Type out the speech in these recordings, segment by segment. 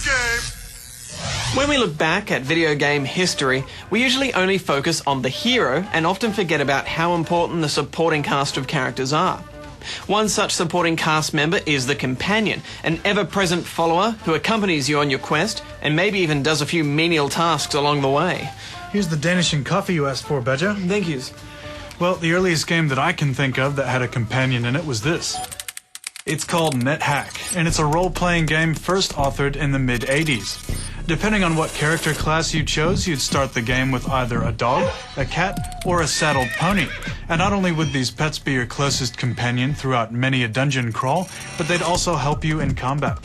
game. When we look back at video game history, we usually only focus on the hero and often forget about how important the supporting cast of characters are. One such supporting cast member is the companion, an ever-present follower who accompanies you on your quest and maybe even does a few menial tasks along the way. Here's the Danish and coffee you asked for, Badger. Thank you. Well, the earliest game that I can think of that had a companion in it was this. It's called NetHack, and it's a role-playing game first authored in the mid-'80s. Depending on what character class you chose, you'd start the game with either a dog, a cat, or a saddled pony. And not only would these pets be your closest companion throughout many a dungeon crawl, but they'd also help you in combat.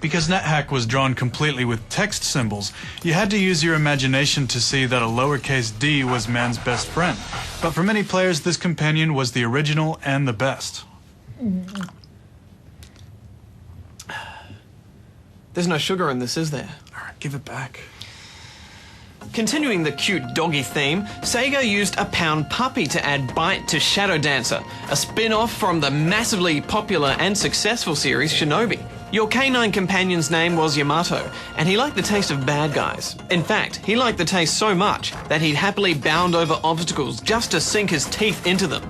Because NetHack was drawn completely with text symbols, you had to use your imagination to see that a lowercase d was man's best friend. But for many players, this companion was the original and the best. There's no sugar in this, is there? All right, give it back. Continuing the cute doggy theme, Sega used a pound puppy to add bite to Shadow Dancer, a spin-off from the massively popular and successful series Shinobi. Your canine companion's name was Yamato, and he liked the taste of bad guys. In fact, he liked the taste so much that he'd happily bound over obstacles just to sink his teeth into them.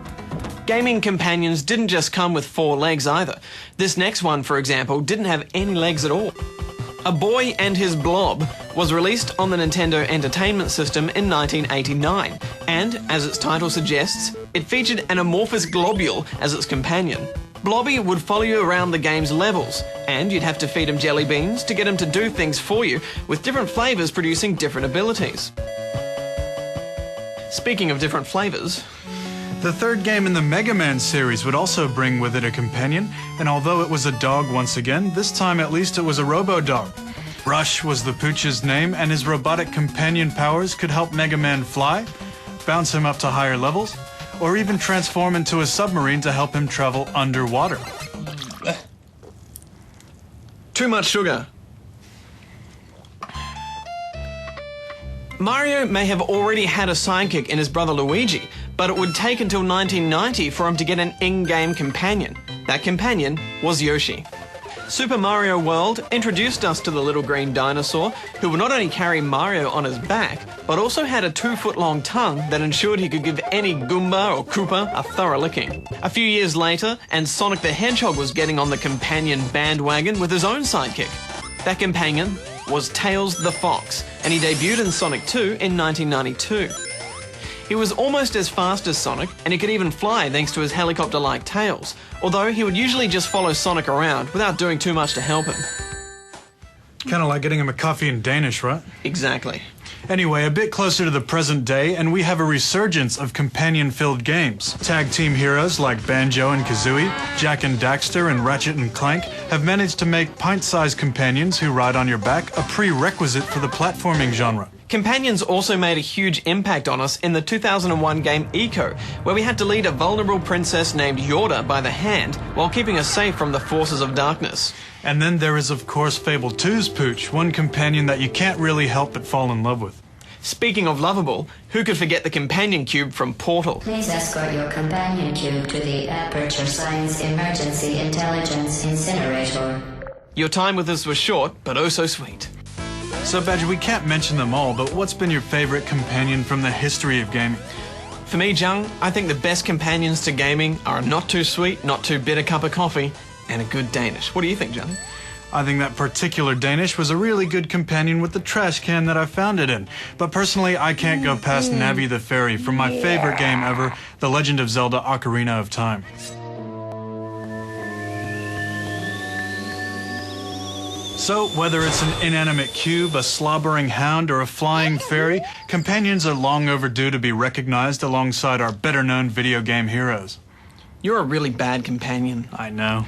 Gaming companions didn't just come with 4 legs either. This next one, for example, didn't have any legs at all. A Boy and His Blob was released on the Nintendo Entertainment System in 1989, and, as its title suggests, it featured an amorphous globule as its companion. Blobby would follow you around the game's levels, and you'd have to feed him jelly beans to get him to do things for you, with different flavours producing different abilities. Speaking of different flavours, the third game in the Mega Man series would also bring with it a companion, and although it was a dog once again, this time at least it was a robo-dog. Rush was the pooch's name, and his robotic companion powers could help Mega Man fly, bounce him up to higher levels, or even transform into a submarine to help him travel underwater. Too much sugar. Mario may have already had a sidekick in his brother Luigi, but it would take until 1990 for him to get an in-game companion. That companion was Yoshi. Super Mario World introduced us to the little green dinosaur, who would not only carry Mario on his back, but also had a 2-foot-long tongue that ensured he could give any Goomba or Koopa a thorough licking. A few years later, and Sonic the Hedgehog was getting on the companion bandwagon with his own sidekick. That companion was Tails the Fox, and he debuted in Sonic 2 in 1992. He was almost as fast as Sonic, and he could even fly thanks to his helicopter-like tails, although he would usually just follow Sonic around without doing too much to help him. Kind of like getting him a coffee in Danish, right? Exactly. Anyway, a bit closer to the present day, and we have a resurgence of companion-filled games. Tag team heroes like Banjo and Kazooie, Jak and Daxter, and Ratchet and Clank have managed to make pint-sized companions who ride on your back a prerequisite for the platforming genre. Companions also made a huge impact on us in the 2001 game Eco, where we had to lead a vulnerable princess named Yorda by the hand while keeping her safe from the forces of darkness. And then there is, of course, Fable 2's Pooch, one companion that you can't really help but fall in love with. Speaking of lovable, who could forget the companion cube from Portal? Please escort your companion cube to the Aperture Science Emergency Intelligence Incinerator. Your time with us was short, but oh so sweet. So, Badger, we can't mention them all, but what's been your favorite companion from the history of gaming? For me, Jung, I think the best companions to gaming are a not too sweet, not too bitter cup of coffee, and a good Danish. What do you think, Jung? I think that particular Danish was a really good companion with the trash can that I found it in. But personally, I can't go past Navi the Fairy from my favorite game ever, The Legend of Zelda: Ocarina of Time. So, whether it's an inanimate cube, a slobbering hound, or a flying fairy, companions are long overdue to be recognized alongside our better-known video game heroes. You're a really bad companion. I know.